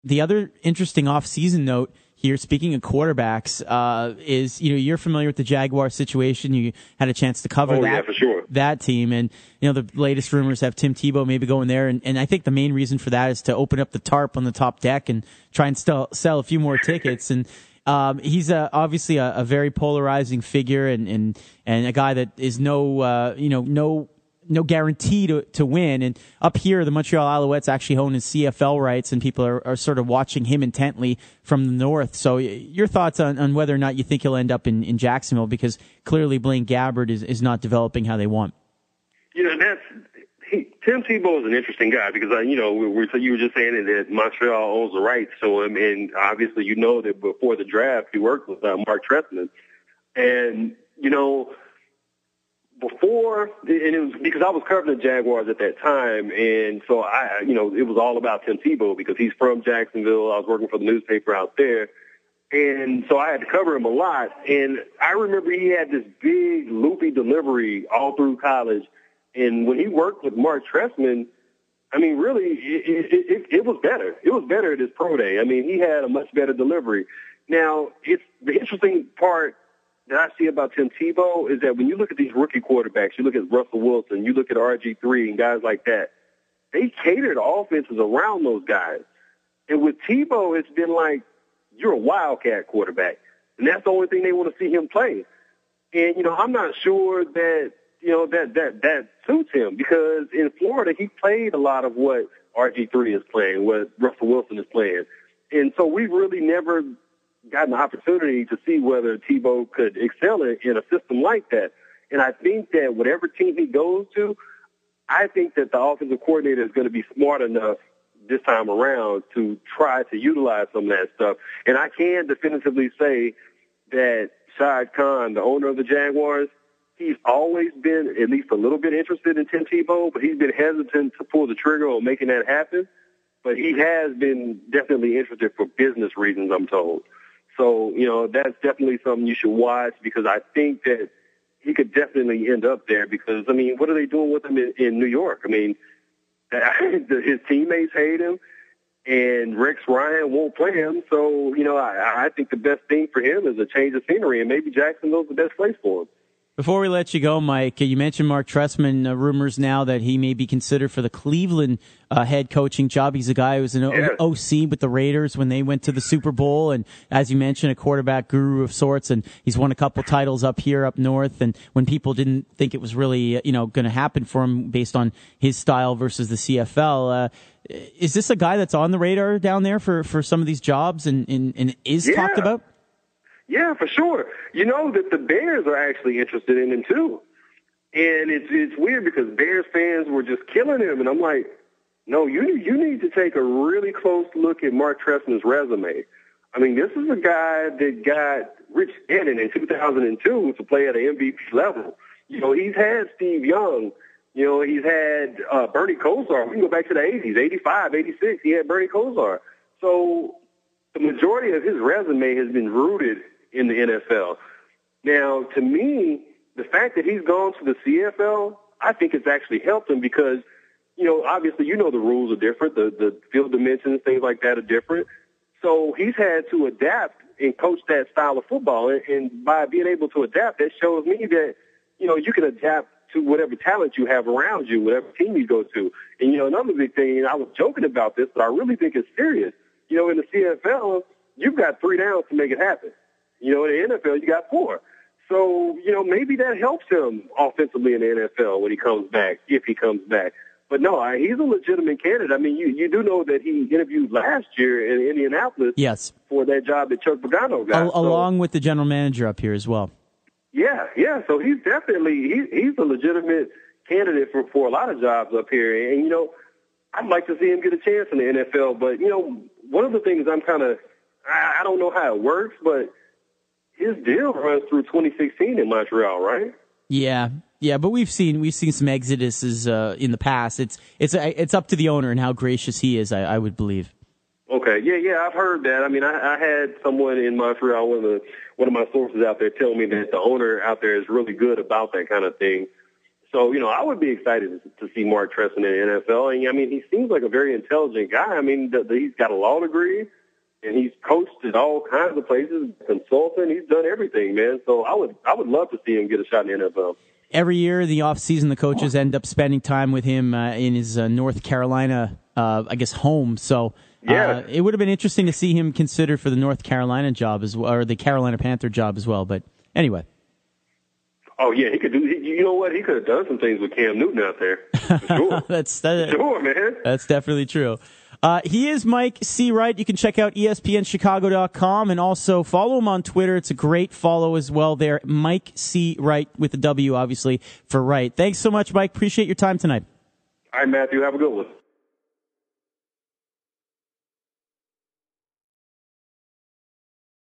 the other interesting off-season note here, speaking of quarterbacks, is, you're familiar with the Jaguar situation. You had a chance to cover for sure. that team. And, the latest rumors have Tim Tebow maybe going there. And I think the main reason for that is to open up the tarp on the top deck and try and sell a few more tickets. And he's obviously a very polarizing figure and a guy that is no guarantee to win. And up here, the Montreal Alouettes actually own his CFL rights, and people are sort of watching him intently from the north. So your thoughts on whether or not you think he'll end up in Jacksonville, because clearly Blaine Gabbert is not developing how they want. Tim Tebow is an interesting guy because, you were just saying that Montreal owns the rights to him, and obviously that before the draft he worked with Marc Trestman. And, before, and it was because I was covering the Jaguars at that time, and so it was all about Tim Tebow because he's from Jacksonville. I was working for the newspaper out there, and so I had to cover him a lot. And I remember he had this big loopy delivery all through college, and when he worked with Marc Trestman, really, it was better. It was better at his pro day. He had a much better delivery. Now, it's the interesting part that I see about Tim Tebow is that when you look at these rookie quarterbacks, you look at Russell Wilson, you look at RG3 and guys like that, they cater to offenses around those guys. And with Tebow, it's been like, you're a wildcat quarterback. And that's the only thing they want to see him play. And, I'm not sure that, that suits him because in Florida, he played a lot of what RG3 is playing, what Russell Wilson is playing. And so we've really never gotten the opportunity to see whether Tebow could excel in a system like that. And I think that whatever team he goes to, I think that the offensive coordinator is going to be smart enough this time around to try to utilize some of that stuff. And I can definitively say that Shad Khan, the owner of the Jaguars, he's always been at least a little bit interested in Tim Tebow, but he's been hesitant to pull the trigger on making that happen. But he has been definitely interested for business reasons, I'm told. So, that's definitely something you should watch because I think that he could definitely end up there because, what are they doing with him in New York? His teammates hate him, and Rex Ryan won't play him. So, I think the best thing for him is a change of scenery, and maybe Jacksonville's the best place for him. Before we let you go, Mike, you mentioned Marc Trestman. Rumors now that he may be considered for the Cleveland head coaching job. He's a guy who was an OC with the Raiders when they went to the Super Bowl, and as you mentioned, a quarterback guru of sorts. And he's won a couple titles up north. And when people didn't think it was really going to happen for him based on his style versus the CFL, is this a guy that's on the radar down there for some of these jobs and is talked about? Yeah, for sure. That the Bears are actually interested in him, too. And it's weird because Bears fans were just killing him. And I'm like, no, you need to take a really close look at Marc Trestman's resume. This is a guy that got Rich Gannon in 2002 to play at an MVP level. He's had Steve Young. He's had Bernie Kosar. We can go back to the 80s, 85, 86. He had Bernie Kosar. So the majority of his resume has been rooted in the NFL. Now, to me, the fact that he's gone to the CFL, I think it's actually helped him because, obviously, the rules are different. The field dimensions, things like that are different. So he's had to adapt and coach that style of football. And by being able to adapt, that shows me that, you can adapt to whatever talent you have around you, whatever team you go to. And, another big thing, and I was joking about this, but I really think it's serious. In the CFL, you've got 3 downs to make it happen. In the NFL, you got 4. So, maybe that helps him offensively in the NFL when he comes back, if he comes back. But no, he's a legitimate candidate. You do know that he interviewed last year in Indianapolis for that job that Chuck Pagano got. Along with the general manager up here as well. Yeah. So he's definitely, he's a legitimate candidate for a lot of jobs up here. And, I'd like to see him get a chance in the NFL. But, one of the things I don't know how it works, but his deal runs through 2016 in Montreal, right? Yeah, but we've seen some exoduses in the past. It's up to the owner and how gracious he is, I would believe. Okay, yeah, I've heard that. I had someone in Montreal, one of my sources out there, tell me that the owner out there is really good about that kind of thing. So, I would be excited to see Marc Trestman in the NFL. And, I mean, he seems like a very intelligent guy. I mean, he's got a law degree, and he's coached at all kinds of places, consultant. He's done everything, man. So I would love to see him get a shot in the NFL. Every year in the offseason, the coaches end up spending time with him in his North Carolina, home. So it would have been interesting to see him considered for the North Carolina job as well, or the Carolina Panther job as well. But anyway. Oh, yeah, he could do. You know what? He could have done some things with Cam Newton out there. For sure. Sure, man. That's definitely true. He is Mike C. Wright. You can check out ESPNChicago.com and also follow him on Twitter. It's a great follow as well there. Mike C. Wright with a W, obviously, for Wright. Thanks so much, Mike. Appreciate your time tonight. All right, Matthew. Have a good one.